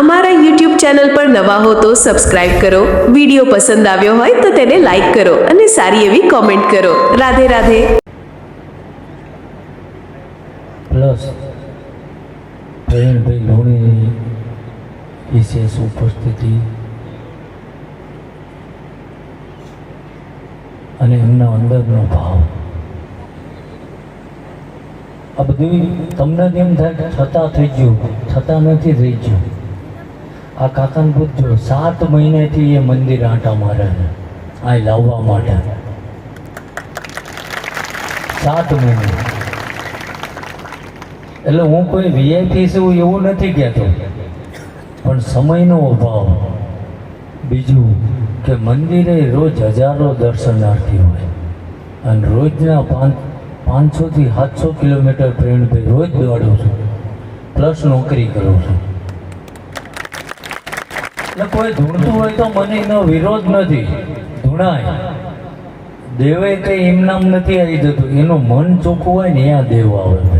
અમારા YouTube channel પર નવા હો તો સબસ્ક્રાઇબ કરો, વિડીયો પસંદ આવ્યો હોય તો તેને લાઈક કરો અને સારી એવી કોમેન્ટ કરો. રાધે રાધે. પ્લસ પ્રવીણભાઈ લોણીની વિશેષ ઉપસ્થિતિ અને એમના અંદરનો ભાવ, આ બધું તમને એમ થાય કે છતાં થઈ ગયું, છતાં નથી થઈ ગયું. આ કાકાને પૂછજો, 7 મહિનાથી એ મંદિર આંટા મારે છે આ લાવવા માટે. 7 મહિના. એટલે હું કોઈ વીઆઈપી છું એવું નથી કહેતો, પણ સમયનો અભાવ. બીજું કે મંદિરે રોજ હજારો દર્શનાર્થી હોય અને રોજના 500 થી 700 કિલોમીટર પ્રવીણભાઈ રોજ દોડું છું, પ્લસ નોકરી કરું છું. એટલે કોઈ ધૂણતું હોય તો મને એનો વિરોધ નથી, ધૂણાય. દેવે કંઈ એમ નામ નથી આવી જતું, એનું મન ચોખ્ખું હોય ને ત્યાં દેવ આવે.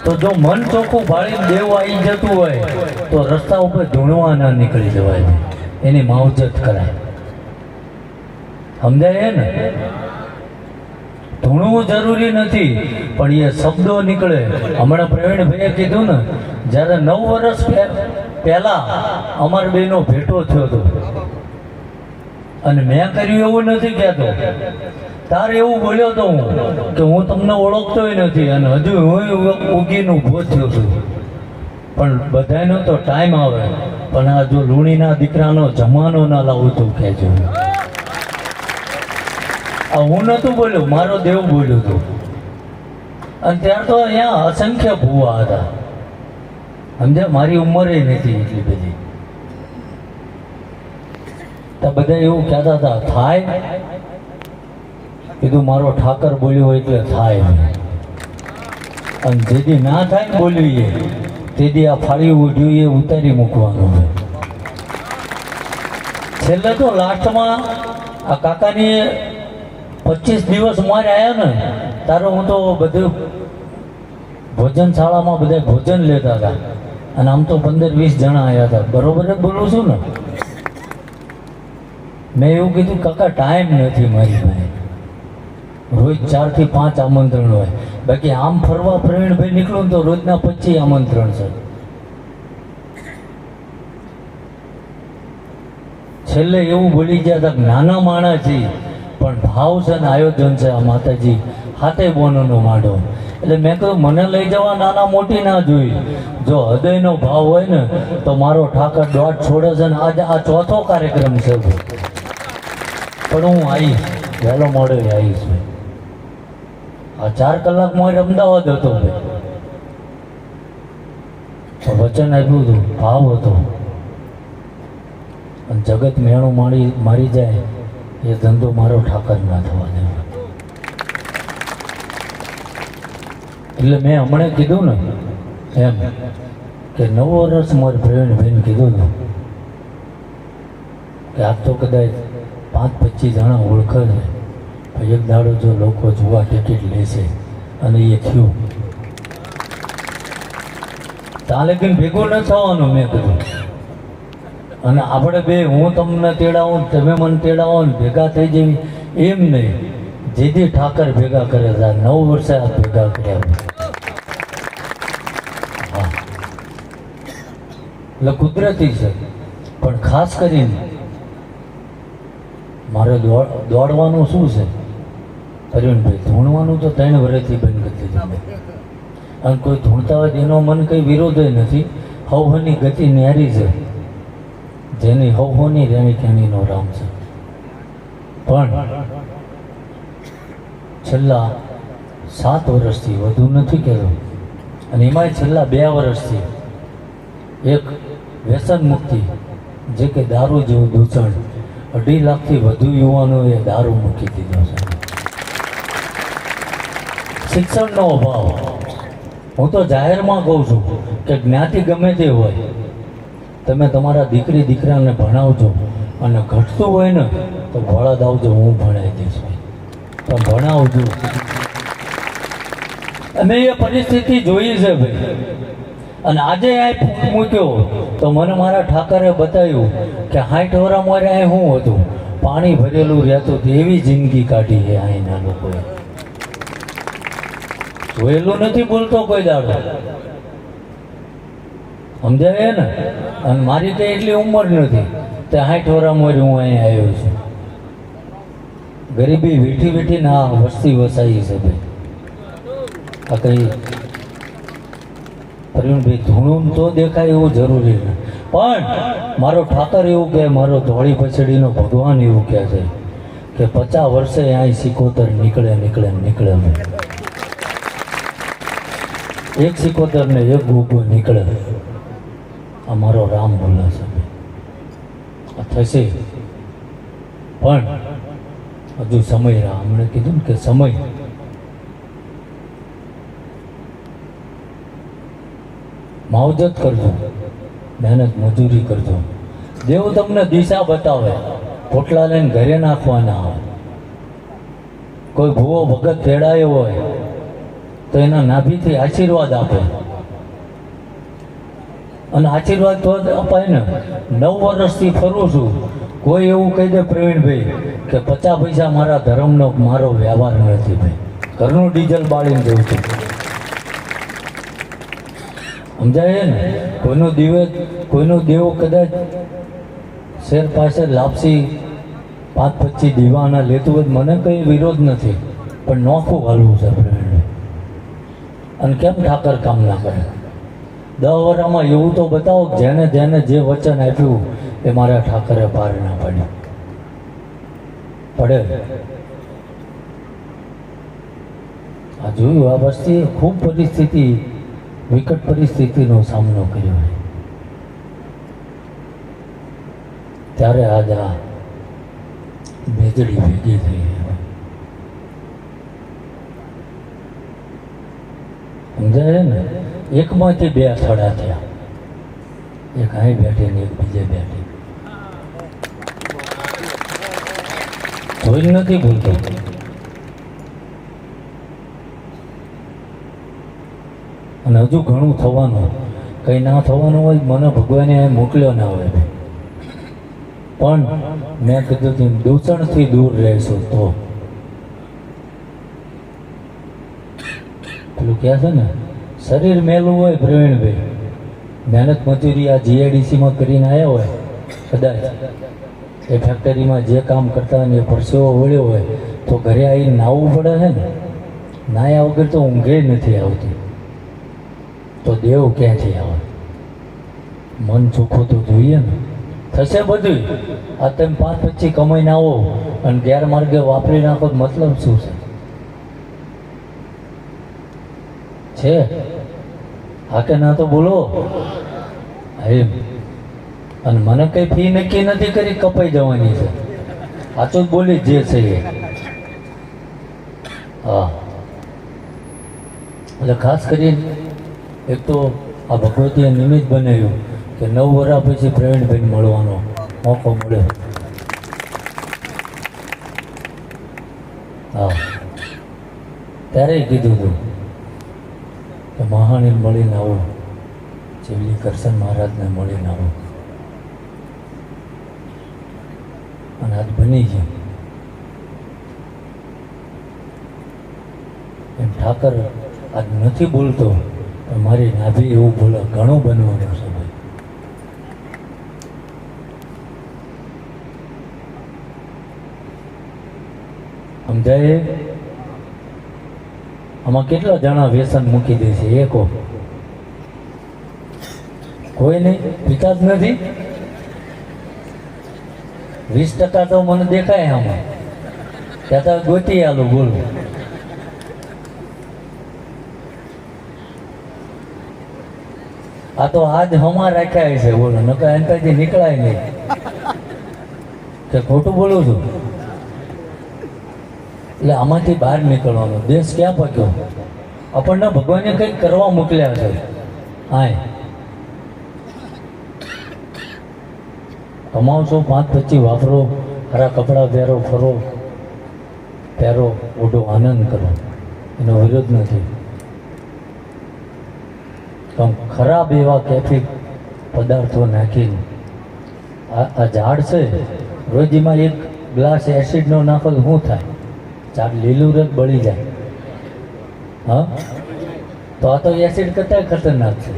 તો જો મન ચોખ્ખું ભાળીને દેવ આવી જતું હોય તો રસ્તા ઉપર ધૂણવા ના નીકળી જવાય, એની માવજત કરાય. સમજાય ને? ધૂણવું જરૂરી નથી, પણ એ શબ્દો નીકળે. હમણાં પ્રવીણભાઈએ કીધું ને, જ્યારે 9 વર્ષ પહેલા અમારા બેનો ભેટો થયો હતો અને મેં કર્યું એવું નથી કહેતો, તારે એવું બોલ્યો તો હું કે હું તમને ઓળખતોય નથી અને હજુ હું ઉગીને ઊભો થયો છું. પણ બધાનો તો ટાઈમ આવે, પણ આ જો લુણીના દીકરાનો જમાનો ના લાવું તો કહેજો. આ હું નહોતું બોલ્યો, મારો દેવ બોલ્યો હતો. અને ત્યાર તો અહીંયા અસંખ્ય ભૂવા હતા. સમજ્યા? મારી ઉંમરે નથી એટલી બધી. તો બધા એવું કહેતા હતા, થાય? કીધું મારો ઠાકર બોલ્યો એટલે થાય. અને જેથી ના થાય ને બોલવીએ તેથી આ ફાળી ઉઠ્યું એ ઉતારી મૂકવાનું હોય. છેલ્લે તો લાસ્ટમાં આ કાકાની 25 દિવસ મારે આવ્યા ને તારો હું તો બધું ભોજનશાળામાં બધા ભોજન લેતા હતા અને આમ તો 15-20 જણા આવ્યા હતા. બરોબર જ બોલું છું ને? મેં એવું કીધું, કાકા ટાઈમ નથી મારી પાસે, રોજ 4 થી 5 આમંત્રણ હોય. બાકી આમ ફરવા પ્રવીણભાઈ નીકળું તો રોજના 25 આમંત્રણ છે. છેલ્લે એવું બોલી ગયા હતા, નાના માણસ છે પણ ભાવ છે ને આયોજન છે આ માતાજી હાથે બોનોનો માંડો. એટલે મેં કહ્યું મને લઈ જવા નાના મોટી ના જોઈ, જો હૃદયનો ભાવ હોય ને તો મારો ઠાકર દોટ છોડે છે. ને આજે આ 4થો કાર્યક્રમ છે, પણ હું આવીશ, વહેલો મોડે આવીશ. આ 4 કલાક મારે અમદાવાદ હતો, વચન આપ્યું હતું, ભાવ હતો. અને જગત મેણું મારી જાય એ ધંધો મારો ઠાકર ના થવા દેવો. એટલે મેં હમણાં કીધું ને એમ કે 9 વર્ષ મારે પ્રવીણભાઈને કીધું હતું કે આજ તો કદાચ 5-25 જણા ઓળખે છે, એક દાડો જો લોકો જોવા ટિકિટ લેશે અને એ થયું તાલે કંઈ ભેગું ન થવાનું મેં કીધું. અને આપણે બે, હું તમને તેડાવું તમે મને તેડાવો ને ભેગા થઈ જવી એમ નહીં. જેથી ઠાકર ભેગા કરે છે, 9 વર્ષે આ ભેગા કર્યા. હા, એટલે કુદરતી છે. પણ ખાસ કરીને મારે દોડવાનું શું છે પ્રવીણભાઈ, ધૂણવાનું તો 3 વર્ષથી બંધ કરી દીધું. અને કોઈ ધૂણતા હોય એનો મન કંઈ વિરોધ નથી. હવની ગતિ ન્યારી છે, જેની હવની રેણી કેણીનો રામ છે. પણ છેલ્લા 7 વર્ષથી, વધુ નથી કહેતો, અને એમાંય છેલ્લા 2 વર્ષથી એક વ્યસન મુક્તિ, જે કે દારૂ જેવું દૂષણ, 2.5 લાખથી વધુ યુવાનોએ દારૂ મૂકી દીધો છે. શિક્ષણનો અભાવ. હું તો જાહેરમાં કહું છું કે જ્ઞાતિ ગમે તે હોય, તમે તમારા દીકરી દીકરાને ભણાવજો અને ઘટતું હોય ને તો ભળદ આવજો, હું ભણાવી દઈશ. પણ ભણાવજો. અમે એ પરિસ્થિતિ જોઈ છે ભાઈ. અને આજે આ મૂક્યો તો મને મારા ઠાકરે બતાવ્યું કે 60 વર્ષ મારે અહીં શું હતું, પાણી ભરેલું રહેતું એવી જિંદગી કાઢી છે અહીંના લોકોએ. જોયેલું નથી બોલતો કોઈ દાડો, સમજાય ને. અને મારી તો એટલી ઉંમર નથી તે 60 વર્ષ મારે હું અહીં આવ્યો છું. ગરીબી વીઠી વીઠી ના વસ્તી વસાઈ છે ભાઈ. આ કઈ પ્રવીણભાઈ ધૂણું તો દેખાય એવું જરૂરી નથી, પણ મારો ઠાકર એવું કહે, મારો ધોળી પછડીનો ભગવાન એવું કહે છે કે 50 વર્ષે અહીં સિકોતર નીકળે નીકળે નીકળે. એક સિકોતર ને એક ગુગો નીકળે. આ મારો રામ બોલે છે. આ થશે પણ હજુ સમય રાહ. હમણે કીધું ને કે સમય, માવજત કરજો, મહેનત મજૂરી કરજો. દેવ તમને દિશા બતાવે, પોટલા લઈને ઘરે નાખવાના આવે. કોઈ ભૂવો ભગત તેડાયો હોય તો એના નાભીથી આશીર્વાદ આપે, અને આશીર્વાદ તો જ અપાય ને. 9 વર્ષથી ફરું છું, કોઈ એવું કહી દે પ્રવીણભાઈ કે 50 પૈસા મારા ધર્મનો મારો વ્યવહાર નથી ભાઈ, ઘરનું ડીઝલ બાળીને દઉં છું. સમજાય ને. કોઈનું દેવ કદાચ શેર પાસે લાપસી 5-25 દીવાના લેતું હોય, મને કંઈ વિરોધ નથી, પણ નોખું હાલવું છે પ્રવીણભાઈ. અને કેમ ઠાકર કામ ના કરે? 10 વર્ષમાં એવું તો બતાવો જેને જેને જે વચન આપ્યું એ મારા ઠાકરે પાર ના પાડ્યું. પડે. આ જોયું, આ વસ્તી ખૂબ પરિસ્થિતિ, વિકટ પરિસ્થિતિનો સામનો કર્યો છે. ત્યારે આજ આ મેજડી ભેગી થઈ. સમજાય ને. એકમાંથી 2 થડા થયા, એક અહીં બેઠી ને એક બીજે બેઠી. જોઈ નથી બોલતો. અને હજુ ઘણું થવાનું, કંઈ ના થવાનું હોય મને ભગવાને મોકલ્યો ના હોય. પણ મેં કીધું કે દૂષણથી દૂર રહેશો તો. પેલું કહે છે ને, શરીર મેલું હોય પ્રવીણભાઈ, મહેનત મજૂરી આ જીઆઈડીસીમાં કરીને આવ્યા હોય, કદાચ એ ફેક્ટરીમાં જે કામ કરતા હોય ને એ પરસેવો વળ્યો હોય તો ઘરે આવીને નાહવું પડે છે ને. નાહ્યા વગર તો ઊંઘે નથી આવતી. તો દેવ ક્યાંથી આવે? મન ચોખ્ખું તો જોઈએ ને. થશે બધું. આ તમે 5-25 કમાઈને આવો અને ગેરમાર્ગે વાપરી નાખો, મતલબ શું છે? હા કે ના તો બોલો. એમ. અને મને કઈ ફી નક્કી નથી કરી, કપાઈ જવાની છે. સાચું જ બોલી જે છે એ. હા. એટલે ખાસ કરીને એક તો આ ભગવતીએ નિમિત્ત બનાવ્યું કે 9 વર્ષ પછી પ્રવીણભાઈને મળવાનો મોકો મળ્યો. હા. ત્યારે કીધું હતું કે મહાણીને મળીને આવો, ચીવલી કરશન મહારાજને મળીને આવો. અને આજ બની ગયું. એમ ઠાકર આજ નથી બોલતો, પણ મારી નાભી એવું બોલે, ઘણું બનવાનું છે ભાઈ. સમજાય? આમાં કેટલા જણા વ્યસન મૂકી દે છે? એકો કોઈ નહીં, પિતા જ નથી. 20% તો મને દેખાય આમાં. ત્યાં તો ગોતી આલું બોલું. આ તો આજ હમા રાખ્યા છે બોલો, નકર એનથી નીકળાય નહીં. કે ખોટું બોલું છું? એટલે આમાંથી બહાર નીકળવાનું. દેશ ક્યાં પક્યો? આપણને ભગવાને કંઈક કરવા મોકલ્યા છે. હાય કમાવશો, 5-25 વાપરો, ખરા કપડાં પહેરો, ઓઢો, આનંદ કરો, એનો વિરોધ નથી. પણ ખરાબ એવા કેફી પદાર્થો નાખીને આ ઝાડ છે રોજીમાં એક ગ્લાસ એસિડનો નાખો તો શું થાય? ઝાડ લીલું રસ બળી જાય. હા, તો આ તો એસિડ કરતા ખતરનાક છે.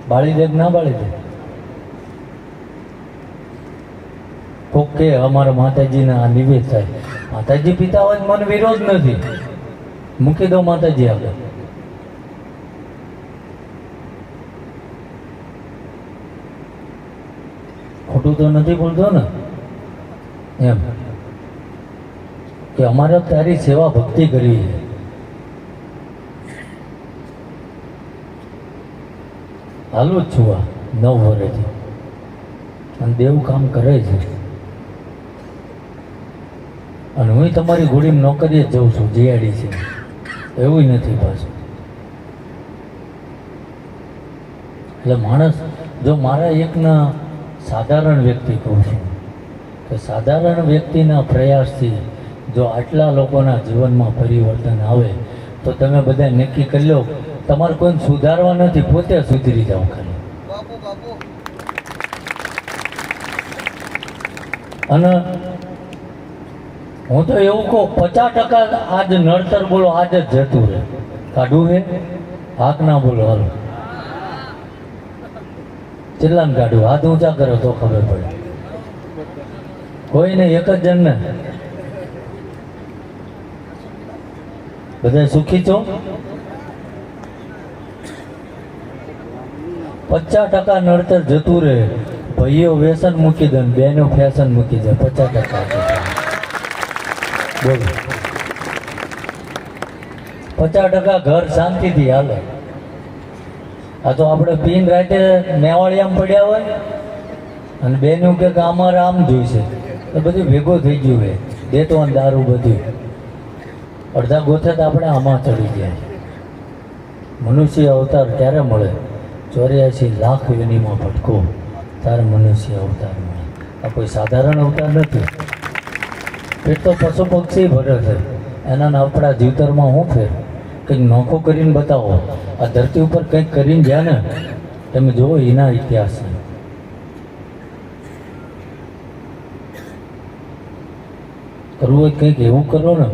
બાળી દે કે ના બાળી દે? કોક કે અમારા માતાજીને આ નિવેદ થાય. માતાજી પિતા હોય તો મને વિરોધ નથી, મૂકી દો માતાજી આગળ. ખોટું તો નથી બોલતો ને એમ કે અમારે તારી સેવા ભક્તિ કરવી છે. હાલું જ છું આ 9 વર્ષથી અને દેવું કામ કરે છે. અને હું તમારી ઘોડીમાં નોકરીએ જ જઉં છું, જીઆડી છે એવું નથી પાછું. એટલે માણસ જો મારા એકના સાધારણ વ્યક્તિ કહું છું કે સાધારણ વ્યક્તિના પ્રયાસથી જો આટલા લોકોના જીવનમાં પરિવર્તન આવે તો તમે બધા નક્કી કરી લો તમારે કોઈને સુધારવા નથી, પોતે સુધરી જાઓ ખાલી. અને હું તો એવું કહું 50% આજ નડતર બોલો આજ જ જતું રહે. કાઢવું હે? હાક ના બોલો હાલો. કેટલાને કાઢવું? હાથ ઊંચા કરો તો ખબર પડે. કોઈ નહીં, એક જ જણને. બધા સુખી છો? 50% નડતર જતું રહે. ભાઈઓ વ્યસન મૂકી દે, બહેનો ફેશન મૂકી દે. 50% બોલો. 50% ઘર શાંતિથી હાલે. આ તો આપણે પીન રાતે મેવાળિયામાં પડ્યા હોય અને બેનું કે અમારે આમ જોઈશે તો બધું ભેગું થઈ ગયું હોય. દેતો અને દારૂ બધું અડધા ગોથે તો આપણે આમાં ચડી ગયા. મનુષ્ય અવતાર ક્યારે મળે? 84 લાખ યોનિમાં ભટકો ત્યારે મનુષ્ય અવતાર મળે. આ કોઈ સાધારણ અવતાર નથી. પેટ તો પશુ પક્ષી ભરે છે, એના આપણા જીવતરમાં શું ફેર? કંઈક નોખું કરીને બતાવો. આ ધરતી ઉપર કંઈક કરીને ગયા ને તમે જુઓ એના ઇતિહાસ. કરવું હોય કંઈક એવું કરો ને.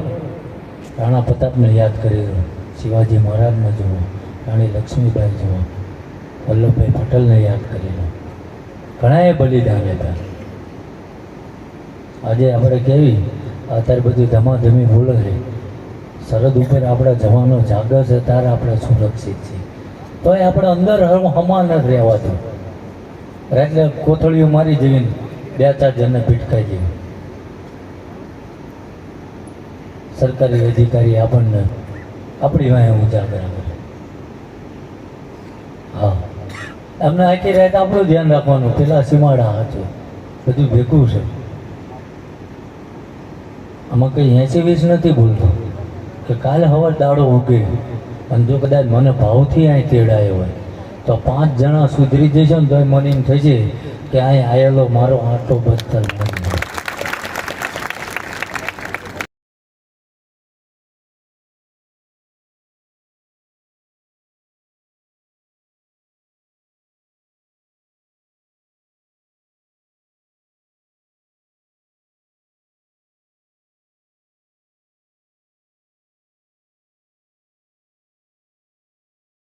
રાણા પ્રતાપને યાદ કરી દો, શિવાજી મહારાજને જુઓ, રાણી લક્ષ્મીબાઈ જુઓ, વલ્લભભાઈ પટેલને યાદ કરી લો. ઘણાએ બલિદાન આપ્યા. આજે આપણે કેવી અત્યારે બધું ધમાધમી બોલે છે. સરહદ ઉપર આપણા જવાનો જાગે છે ત્યારે આપણે સુરક્ષિત છીએ. તોય આપણે અંદર હમા નથી રહેવાતું. એટલે કોથળીઓ મારી જઈને 2-4 જણને ભીટકાઈ દેવી. સરકારી અધિકારી આપણને આપણી વાંહે ઊંચા કરે. હા, એમને આખી રાત આપણું ધ્યાન રાખવાનું. પેલા સીમાડા હાચો બધું ભેગું છે. આમાં કંઈ 80-20 નથી બોલતો કે કાલે સવાર દાડો ઉગે અને જો કદાચ મને ભાવથી અહીં તેડાયો હોય તો 5 જણા સુધરી જશે ને તો મને એમ થશે કે અહીં આવેલો મારો આટલો બદતર નથી.